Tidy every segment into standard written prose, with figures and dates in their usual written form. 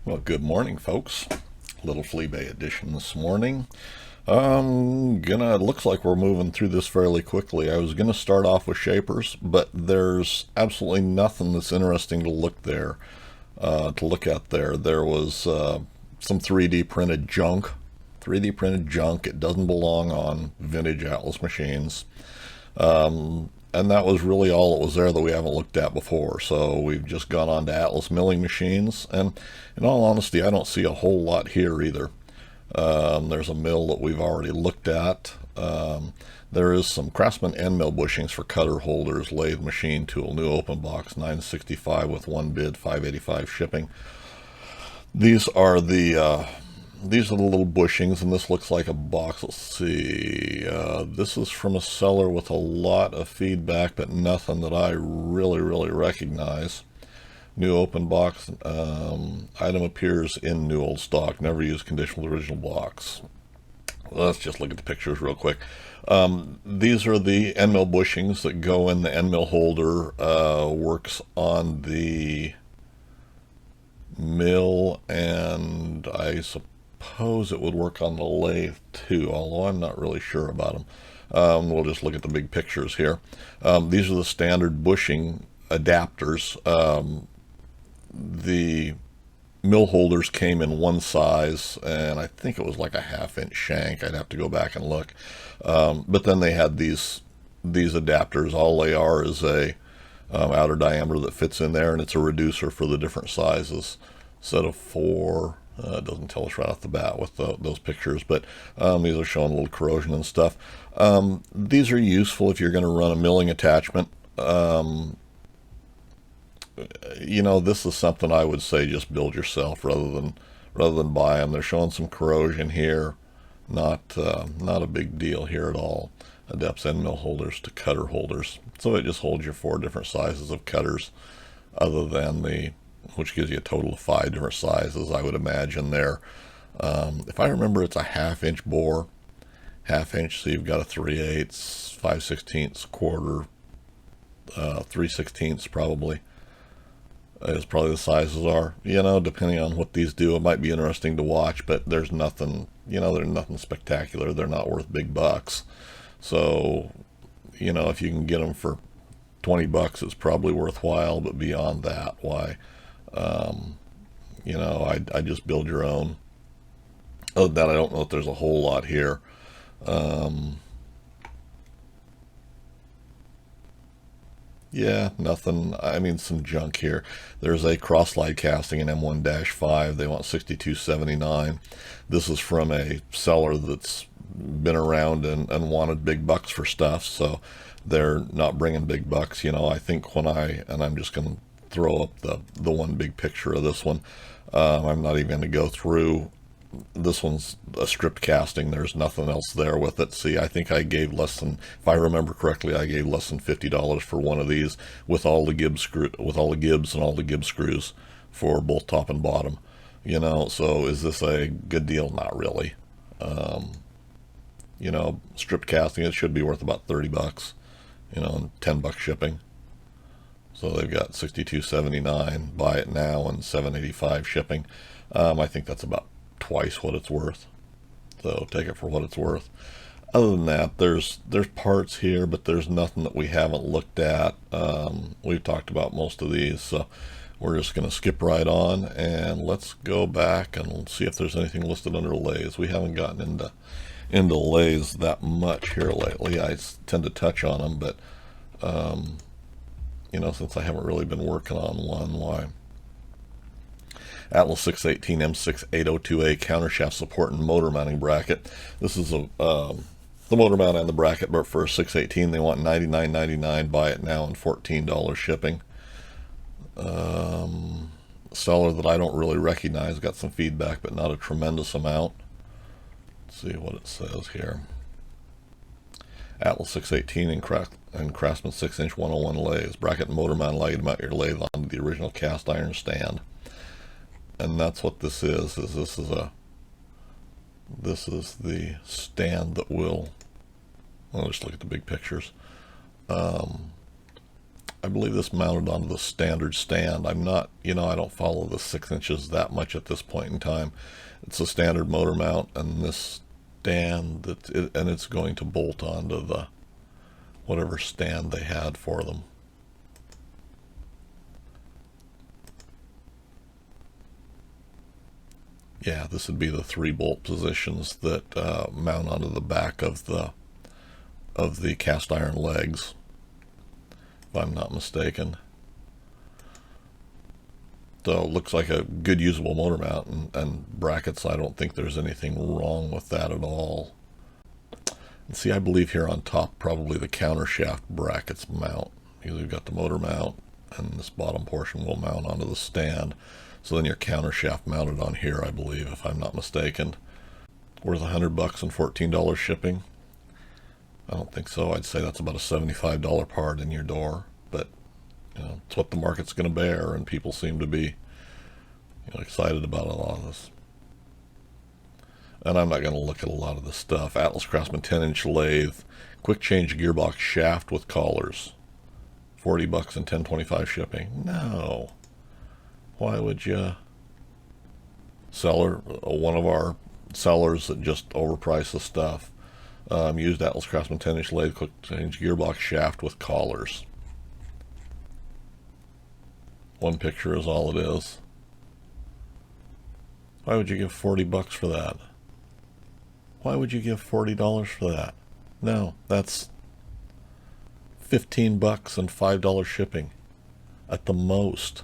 Well, good morning, folks. Little Fleabay edition this morning. It looks like we're moving through this fairly quickly. I was gonna start off with shapers, but there's absolutely nothing that's interesting to look at there. There was some 3D printed junk. 3D printed junk. It doesn't belong on vintage Atlas machines. And that was really all that was there that we haven't looked at before. So we've just gone on to Atlas milling machines, and in all honesty, I don't see a whole lot here either. There's a mill that we've already looked at. There is some Craftsman end mill bushings for cutter holders, lathe machine tool, new open box, 965 with one bid, 585 shipping. These are the little bushings, and this looks like a box. Let's see. This is from a seller with a lot of feedback, but nothing that I really recognize. New open box. Item appears in new old stock. Never used condition with original box. Let's just look at the pictures real quick. These are the end mill bushings that go in the end mill holder. Works on the mill, and I suppose it would work on the lathe too, although I'm not really sure about them. We'll just look at the big pictures here. These are the standard bushing adapters. The mill holders came in one size, and I think it was like a 1/2 inch shank. I'd have to go back and look. But then they had these adapters. All they are is a outer diameter that fits in there, and it's a reducer for the different sizes. Set of four. It doesn't tell us right off the bat with those pictures, but these are showing a little corrosion and stuff. These are useful if you're going to run a milling attachment. This is something I would say just build yourself rather than buy them. They're showing some corrosion here. Not a big deal here at all. Adapts end mill holders to cutter holders, so it just holds your 4 different sizes of cutters, other than which gives you a total of 5 different sizes, I would imagine there. If I remember, it's a 1/2 inch bore, 1/2 inch, so you've got a 3/8, 5/16, quarter, 3/16 probably. Is probably the sizes are. Depending on what these do, it might be interesting to watch, but there's nothing, there's nothing spectacular. They're not worth big bucks. So, if you can get them for $20, it's probably worthwhile, but beyond that, why? I just build your own. Other than that, I don't know if there's a whole lot here. Yeah, nothing. I mean, some junk here. There's a cross slide casting in M1-5. They want $62.79. This is from a seller that's been around and wanted big bucks for stuff, so they're not bringing big bucks. I think I'm just going to throw up the one big picture of this one. I'm not even going to go through. This one's a stripped casting. There's nothing else there with it. See, I think I gave less than, if I remember correctly, I gave less than $50 for one of these with all the Gibbs and all the Gibbs screws for both top and bottom. So is this a good deal? Not really. Stripped casting, it should be worth about $30. And $10 shipping. So they've got $62.79, buy it now, and $7.85 shipping. I think that's about twice what it's worth. So take it for what it's worth. Other than that, there's parts here, but there's nothing that we haven't looked at. We've talked about most of these, so we're just going to skip right on, and let's go back and see if there's anything listed under lathes. We haven't gotten into lathes that much here lately. I tend to touch on them, but since I haven't really been working on one, why? Atlas 618 M6 802A countershaft support and motor mounting bracket. This is the motor mount and the bracket, but for 618 they want $99.99. Buy it now and $14 shipping. Seller that I don't really recognize, got some feedback, but not a tremendous amount. Let's see what it says here. Atlas 618 and Craftsman 6-inch 101 lathes. Bracket and motor mount allow you to mount your lathe onto the original cast iron stand. And that's what this is. This is the stand that will. I'll just look at the big pictures. I believe this mounted onto the standard stand. I'm not, I don't follow the 6 inches that much at this point in time. It's a standard motor mount, and this stand, and it's going to bolt onto the whatever stand they had for them. Yeah, this would be the 3 bolt positions that mount onto the back of the cast iron legs, if I'm not mistaken. So it looks like a good usable motor mount, and brackets. I don't think there's anything wrong with that at all. And see, I believe here on top probably the counter shaft brackets mount, because we've got the motor mount, and this bottom portion will mount onto the stand. So then your counter shaft mounted on here, I believe, if I'm not mistaken. Worth $100 and $14 shipping? I don't think so. I'd say that's about a $75 part in your door, but it's what the market's going to bear, and people seem to be excited about a lot of this. And I'm not going to look at a lot of this stuff. Atlas Craftsman 10-inch lathe, quick change gearbox shaft with collars, $40 and $10.25 shipping. No. Why would you? Seller, one of our sellers that just overpriced the stuff, used Atlas Craftsman 10-inch lathe, quick change gearbox shaft with collars. One picture is all it is. Why would you give $40 for that? Why would you give $40 for that? No, that's $15 and $5 shipping at the most.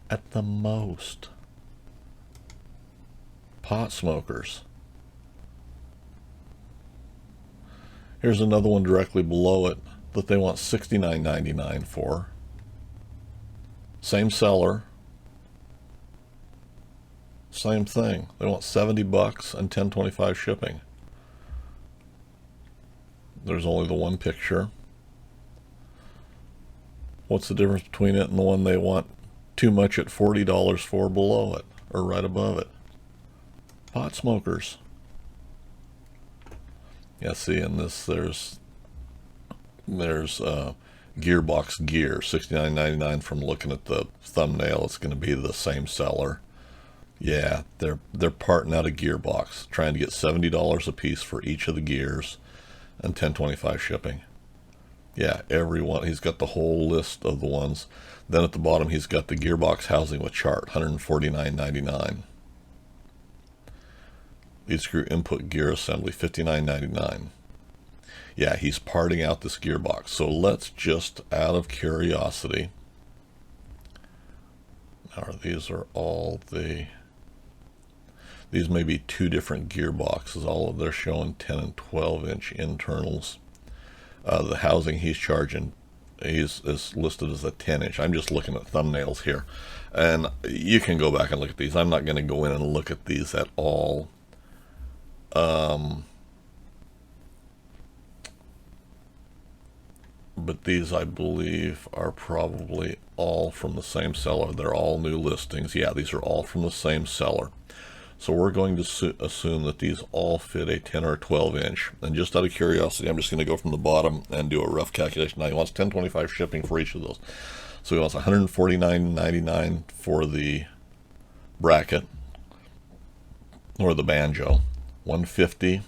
At the most. Pot smokers. Here's another one directly below it that they want $69.99 for. Same seller. Same thing. They want $70 and $10.25 shipping. There's only the one picture. What's the difference between it and the one they want too much at $40 for below it, or right above it? Pot smokers. Yeah, see, in this there's gearbox gear, $69.99. From looking at the thumbnail, it's going to be the same seller. Yeah, they're parting out a gearbox, trying to get $70 a piece for each of the gears, and $10.25 shipping. Yeah, every one. He's got the whole list of the ones. Then at the bottom, he's got the gearbox housing with chart, $149.99. Lead screw input gear assembly, $59.99. Yeah, he's parting out this gearbox. So let's just, out of curiosity, now these are all the, these may be 2 different gearboxes. All of they're showing 10 and 12-inch internals. The housing he's charging is listed as a 10-inch. I'm just looking at thumbnails here, and you can go back and look at these. I'm not going to go in and look at these at all. But these, I believe, are probably all from the same seller. They're all new listings. Yeah, these are all from the same seller. So we're going to assume that these all fit a 10 or 12-inch. And just out of curiosity, I'm just going to go from the bottom and do a rough calculation. Now he wants $10.25 shipping for each of those. So he wants $149.99 for the bracket, or the banjo. $150.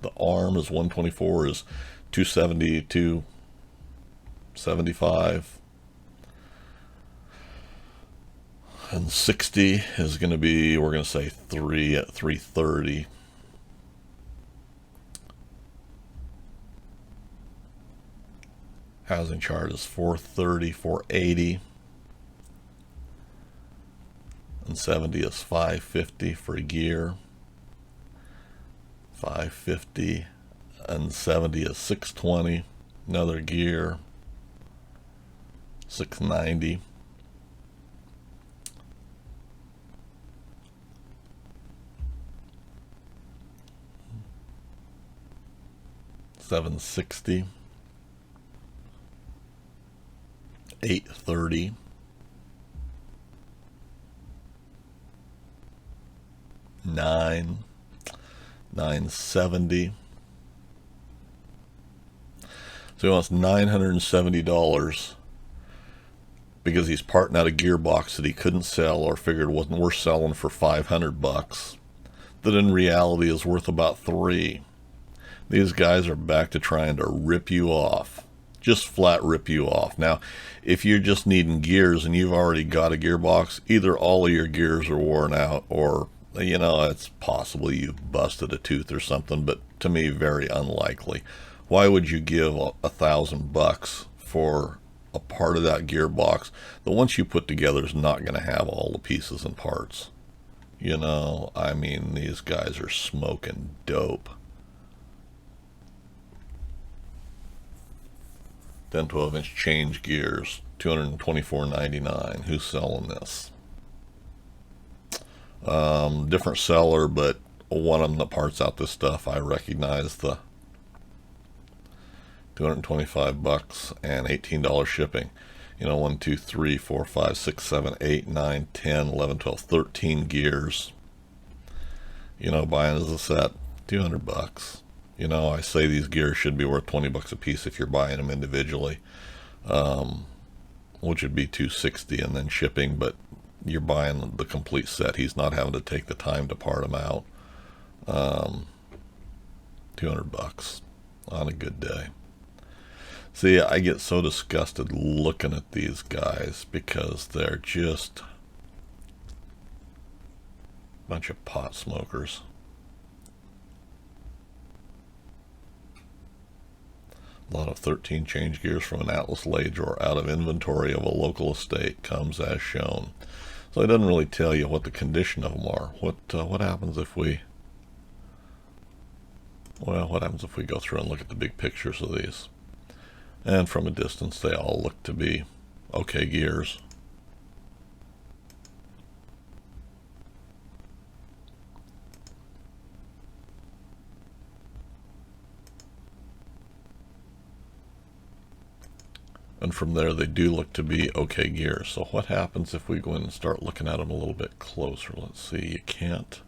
The arm is $124, is $270, $275. And 60 is going to be, we're going to say 3 at $330. Housing chart is $430, $480. And 70 is $550 for gear. $550 and 70 is $620. Another gear, $690. $760, $830, $970. So he wants $970 because he's parting out a gearbox that he couldn't sell or figured wasn't worth selling for $500, that in reality is worth about $3. These guys are back to trying to rip you off. Just flat rip you off. Now, if you're just needing gears and you've already got a gearbox, either all of your gears are worn out or, you know, it's possible you've busted a tooth or something, but to me, very unlikely. Why would you give $1,000 for a part of that gearbox that once you put together is not going to have all the pieces and parts? You know, I mean, these guys are smoking dope. 10 12-inch change gears, $224.99. Who's selling this? Different seller, but one of them that parts out this stuff, I recognize the $225 and $18 shipping. You know, 1 2 3 4 5 6 7 8 9 10 11 12 13 gears. You know, buying as a set, $200. You know, I say these gears should be worth $20 a piece if you're buying them individually, which would be $260 and then shipping, but you're buying the complete set. He's not having to take the time to part them out. $200 on a good day. See, I get so disgusted looking at these guys because they're just a bunch of pot smokers. A lot of 13 change gears from an Atlas lathe drawer out of inventory of a local estate comes as shown. So it doesn't really tell you what the condition of them are. What happens if we... Well, what happens if we go through and look at the big pictures of these? And from a distance, they all look to be okay gears. And from there, they do look to be okay gears. So what happens if we go in and start looking at them a little bit closer? Let's see, you can't...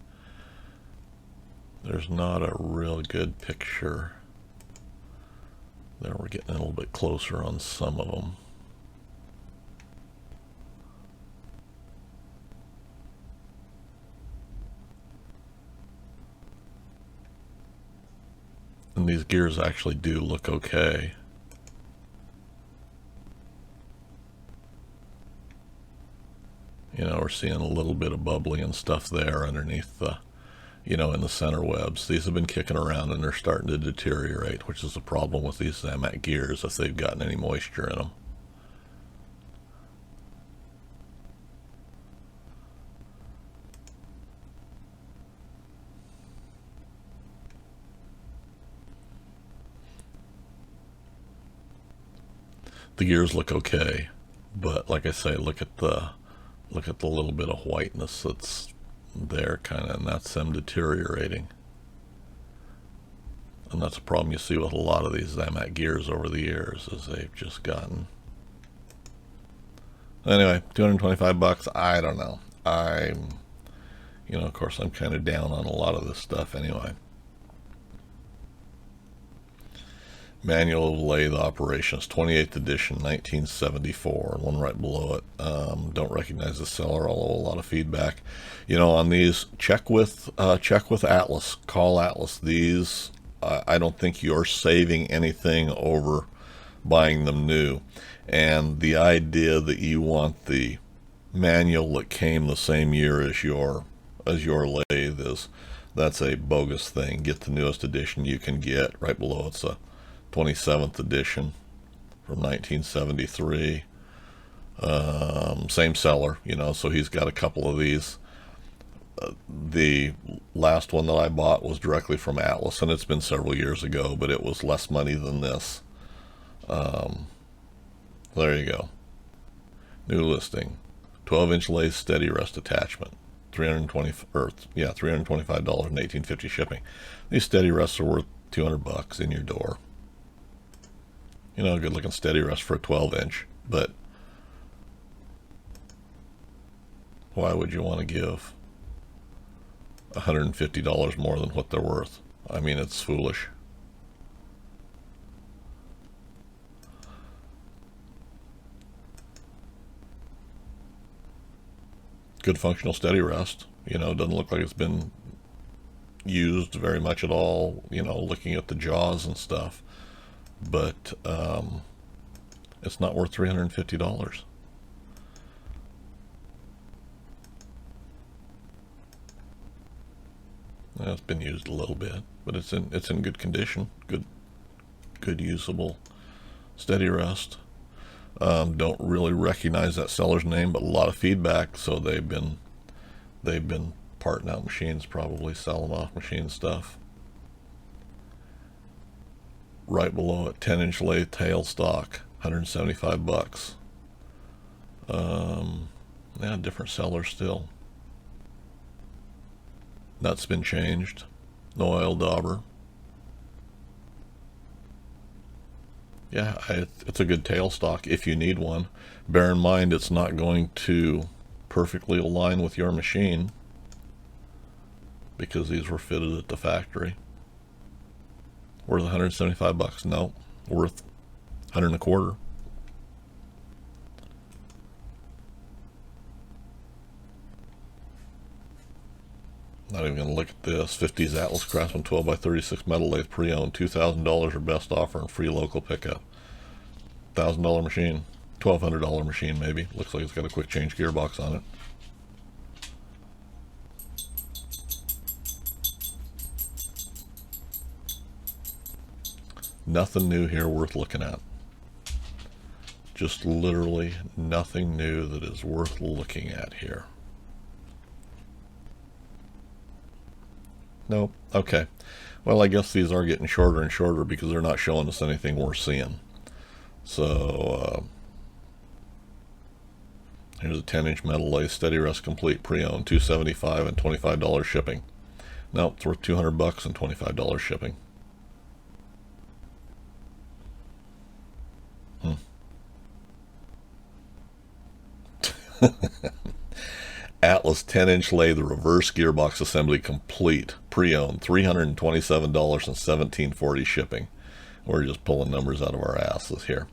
There's not a real good picture. There, we're getting a little bit closer on some of them. And these gears actually do look okay. You know, we're seeing a little bit of bubbling and stuff there underneath the, you know, in the center webs. These have been kicking around and they're starting to deteriorate, which is a problem with these Zamak gears if they've gotten any moisture in them. The gears look okay, but like I say, look at the little bit of whiteness that's there, kind of, and that's them deteriorating. And that's a problem you see with a lot of these Zamak gears over the years, is they've just gotten... Anyway, $225, I don't know. You know, of course, I'm kind of down on a lot of this stuff anyway. Manual of Lathe Operations, 28th edition, 1974. One right below it. Don't recognize the seller, although a lot of feedback. You know, on these, check with Atlas. Call Atlas. These, I don't think you're saving anything over buying them new. And the idea that you want the manual that came the same year as your lathe that's a bogus thing. Get the newest edition you can get. Right below it's a 27th edition from 1973. Same seller, you know, so he's got a couple of these. The last one that I bought was directly from Atlas, and it's been several years ago, but it was less money than this. There you go. New listing. 12-inch lathe steady rest attachment. $325 and $18.50 shipping. These steady rests are worth $200 in your door. You know, good looking steady rest for a 12-inch, but why would you want to give $150 more than what they're worth? I mean, it's foolish. Good functional steady rest. You know, doesn't look like it's been used very much at all, you know, looking at the jaws and stuff. But it's not worth $350. Well, it's been used a little bit, but it's in good condition. Good usable steady rest. Don't really recognize that seller's name, but a lot of feedback, so they've been parting out machines, probably selling off machine stuff. Right below it, 10-inch lathe tailstock, $175. Yeah, different seller still. Nuts been changed. No oil dauber. Yeah, it's a good tailstock if you need one. Bear in mind it's not going to perfectly align with your machine because these were fitted at the factory. Worth $175? No, worth $125. Not even going to look at this. 50s Atlas Craftsman 12x36 metal lathe pre-owned. $2,000 or best offer and free local pickup. $1,000 machine. $1,200 machine maybe. Looks like it's got a quick change gearbox on it. Nothing new here worth looking at. Just literally nothing new that is worth looking at here. Nope. Okay. Well, I guess these are getting shorter and shorter because they're not showing us anything we're seeing. So, here's a 10-inch metal lathe, steady rest complete, pre-owned, $275 and $25 shipping. Nope, it's worth $200 and $25 shipping. Atlas 10-inch lathe reverse gearbox assembly complete, pre-owned, $327 and $17.40 shipping. We're just pulling numbers out of our asses here.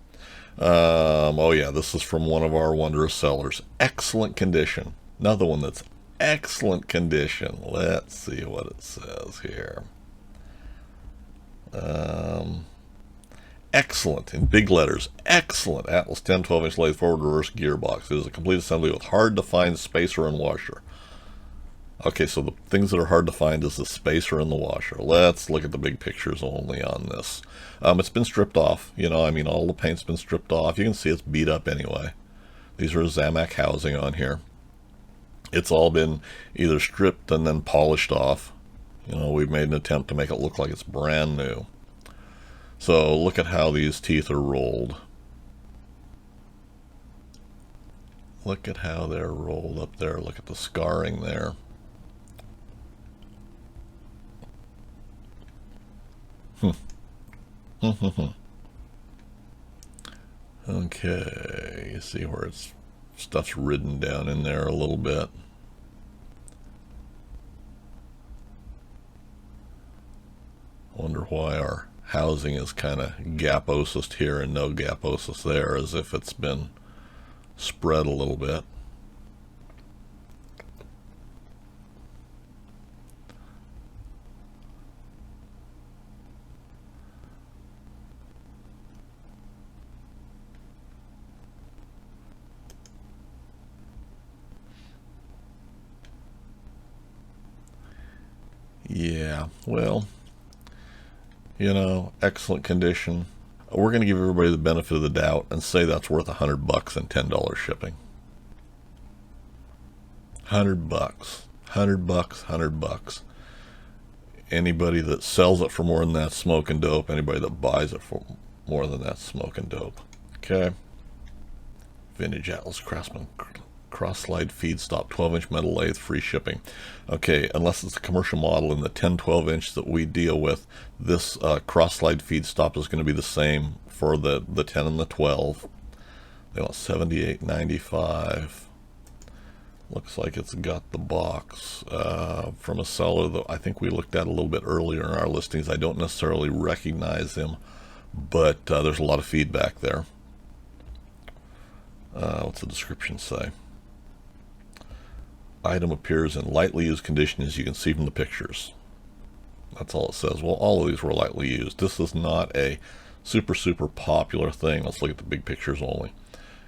Oh yeah, this is from one of our wondrous sellers. Excellent condition. Another one that's excellent condition. Let's see what it says here. Excellent, in big letters, excellent Atlas 10 12-inch lathe forward reverse gearbox. It is a complete assembly with hard to find spacer and washer. Okay, so the things that are hard to find is the spacer and the washer. Let's look at the big pictures only on this. It's been stripped off. You know, I mean, all the paint's been stripped off. You can see it's beat up anyway. These are Zamac housing on here. It's all been either stripped and then polished off. You know, we've made an attempt to make it look like it's brand new. So look at how these teeth are rolled. Look at how they're rolled up there. Look at the scarring there. Okay, you see where it's stuff's ridden down in there a little bit. I wonder why our housing is kind of gaposis here and no gaposis there, as if it's been spread a little bit. Yeah, well, you know, excellent condition. We're going to give everybody the benefit of the doubt and say that's worth $100 and $10 shipping. $100, $100. Anybody that sells it for more than that, smoking dope. Anybody that buys it for more than that, smoking dope. Okay. Vintage Atlas Craftsman cross slide feed stop, 12-inch metal lathe, free shipping. Okay, unless it's a commercial model in the 10-12 inch that we deal with, this cross slide feed stop is going to be the same for the 10 and the 12. They want $78.95. Looks like it's got the box from a seller that I think we looked at a little bit earlier in our listings. I don't necessarily recognize him, but there's a lot of feedback there. What's the description say? item appears in lightly used condition as you can see from the pictures. That's all it says. Well, all of these were lightly used. This is not a super popular thing. Let's look at the big pictures only.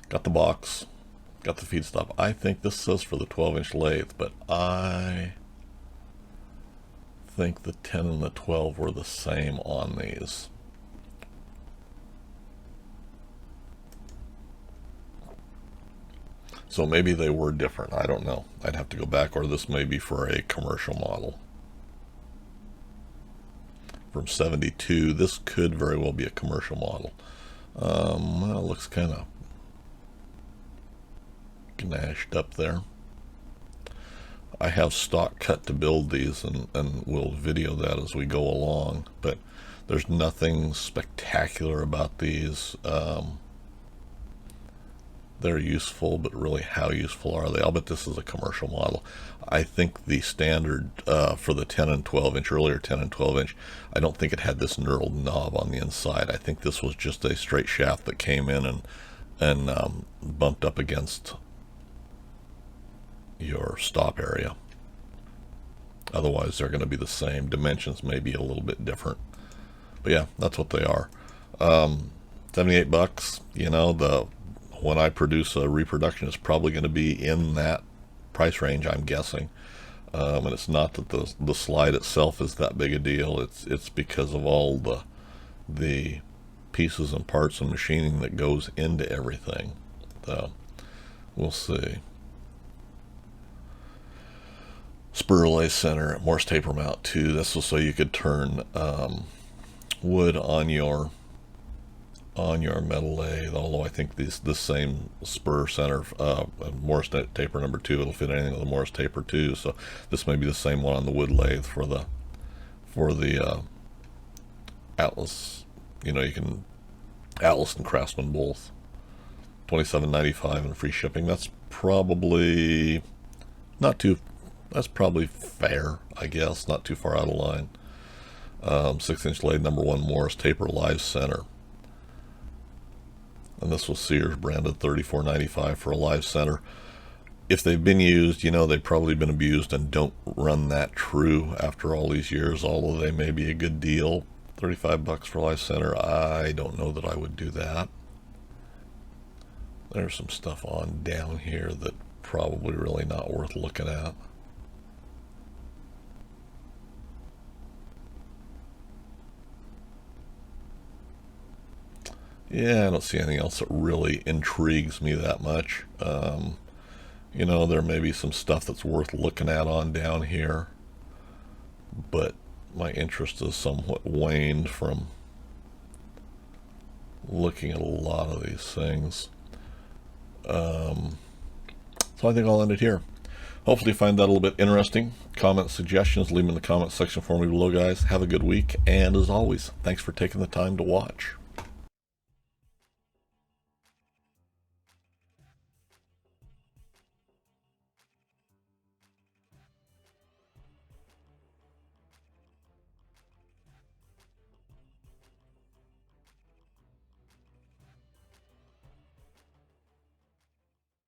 Got the box, got the feed stop. I think this says for the 12-inch lathe, but I think the 10 and the 12 were the same on these. So maybe they were different. I don't know. I'd have to go back, or this may be for a commercial model. From 72, this could very well be a commercial model. Well, it looks kind of gnashed up there. I have stock cut to build these, and we'll video that as we go along, but there's nothing spectacular about these. They're useful, but really how useful are they? I'll bet this is a commercial model. I think the standard for the 10 and 12 inch, earlier 10 and 12 inch, I don't think it had this knurled knob on the inside. I think this was just a straight shaft that came in and bumped up against your stop area. Otherwise they're going to be the same. Dimensions may be a little bit different, but yeah, that's what they are. 78 bucks. You know, when I produce a reproduction, it's probably going to be in that price range, I'm guessing. And it's not that the slide itself is that big a deal. It's because of all the pieces and parts and machining that goes into everything. So we'll see. Spur lathe center, Morse taper mount too. This was so you could turn wood on your metal lathe, although I think this same spur center, Morse taper number 2, it'll fit anything with a Morse taper too. So this may be the same one on the wood lathe for the Atlas. You know, you can Atlas and Craftsman both. $27.95 and free shipping. That's probably not too. That's probably fair, I guess. Not too far out of line. 6-inch lathe number 1 Morse taper live center. And this was Sears branded, $34.95 for a live center. If they've been used, you know, they've probably been abused and don't run that true after all these years, although they may be a good deal. 35 bucks for a live center. I don't know that I would do that. There's some stuff on down here that probably really not worth looking at. Yeah, I don't see anything else that really intrigues me that much. You know, there may be some stuff that's worth looking at on down here, but my interest is somewhat waned from looking at a lot of these things. So I think I'll end it here. Hopefully you find that a little bit interesting. Comments, suggestions, leave them in the comment section for me below, guys. Have a good week, and as always, thanks for taking the time to watch.